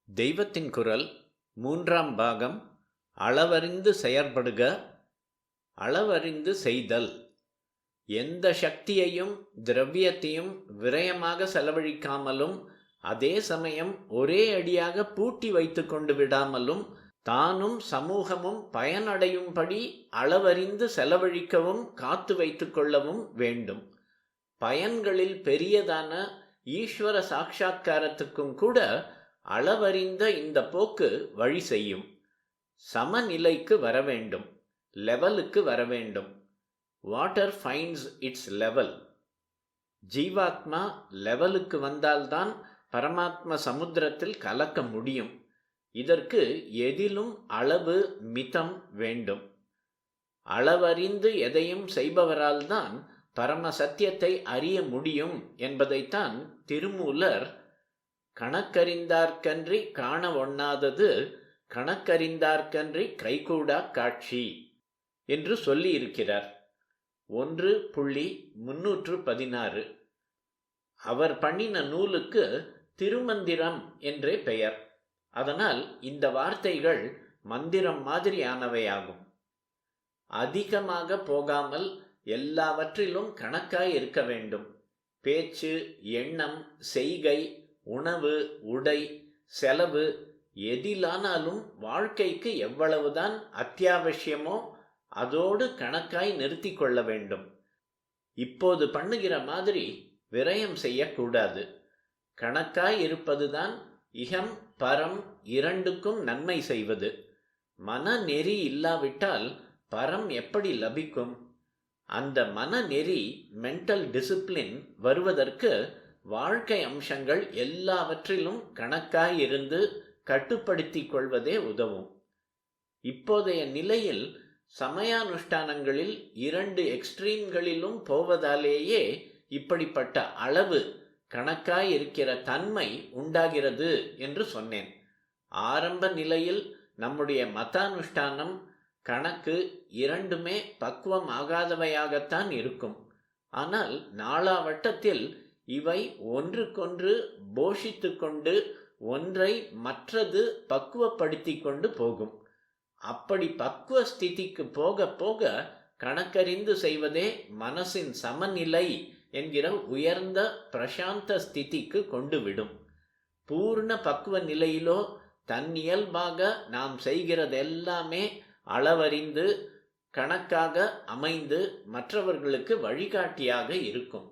தெய்வத்தின் குரல் மூன்றாம் பாகம். அளவறிந்து செயற்படுக, அளவறிந்து செய்தல். எந்த சக்தியையும் திரவியத்தையும் விரயமாக செலவழிக்காமலும் அதே சமயம் ஒரே அடியாக பூட்டி வைத்து கொண்டு விடாமலும் தானும் சமூகமும் பயனடையும்படி அளவறிந்து செலவழிக்கவும் காத்து வைத்து கொள்ளவும் வேண்டும். பயன்களில் பெரியதான ஈஸ்வர சாட்சா்காரத்துக்கும் கூட அளவறிந்த இந்த போக்கு வழி செய்யும். சமநிலைக்கு வர வேண்டும், லெவலுக்கு வர வேண்டும். Water finds it's level. ஜீவாத்மா லெவலுக்கு வந்தால்தான் பரமாத்ம சமுத்திரத்தில் கலக்க முடியும். இதற்கு எதிலும் அளவு மிதம் வேண்டும். அளவறிந்து எதையும் செய்பவரால் தான் பரம சத்தியத்தை அறிய முடியும் என்பதைத்தான் திருமூலர் கணக்கறிந்தார்கன்றி காண ஒண்ணாதது கணக்கறிந்தார்கன்றி கைகூடா காட்சி என்று சொல்லியிருக்கிறார். 1.316. அவர் பண்ணின நூலுக்கு திருமந்திரம் என்றே பெயர். அதனால் இந்த வார்த்தைகள் மந்திரம் மாதிரியானவையாகும். அதிகமாக போகாமல் எல்லாவற்றிலும் கணக்காய் இருக்க வேண்டும். பேச்சு, எண்ணம், செய்கை, உணவு, உடை, செலவு எதிலானாலும் வாழ்க்கைக்கு எவ்வளவுதான் அத்தியாவசியமோ அதோடு கணக்காய் நிறுத்தி கொள்ள வேண்டும். இப்போது பண்ணுகிற மாதிரி விரயம் செய்யக்கூடாது. கணக்காய் இருப்பதுதான் இகம் பரம் இரண்டுக்கும் நன்மை செய்வது. மனநெறி இல்லாவிட்டால் பரம் எப்படி லபிக்கும்? அந்த மனநெறி, மென்டல் டிசிப்ளின் வருவதற்கு வாழ்க்கை அம்சங்கள் எல்லாவற்றிலும் கணக்காயிருந்து கட்டுப்படுத்தி கொள்வதே உதவும். இப்போதைய நிலையில் சமயானுஷ்டானங்களில் 2 எக்ஸ்ட்ரீம்களிலும் போவதாலேயே இப்படிப்பட்ட அளவு கணக்காயிருக்கிற தன்மை உண்டாகிறது என்று சொன்னேன். ஆரம்ப நிலையில் நம்முடைய மதானுஷ்டானம், கணக்கு இரண்டுமே பக்குவம் ஆகாதவையாகத்தான் இருக்கும். ஆனால் நாளாவட்டத்தில் இவை ஒன்றுக்கொன்று போஷித்து கொண்டு ஒன்றை மற்றது பக்குவப்படுத்தி கொண்டு போகும். அப்படி பக்குவ ஸ்திதிக்கு போக போக கணக்கறிந்து செய்வதே மனசின் சமநிலை என்கிற உயர்ந்த பிரசாந்த ஸ்திதிக்கு கொண்டு விடும். பூர்ண பக்குவ நிலையிலோ தன்னியல்பாக நாம் செய்கிறதெல்லாமே அளவறிந்து கணக்காக அமைந்து மற்றவர்களுக்கு வழிகாட்டியாக இருக்கும்.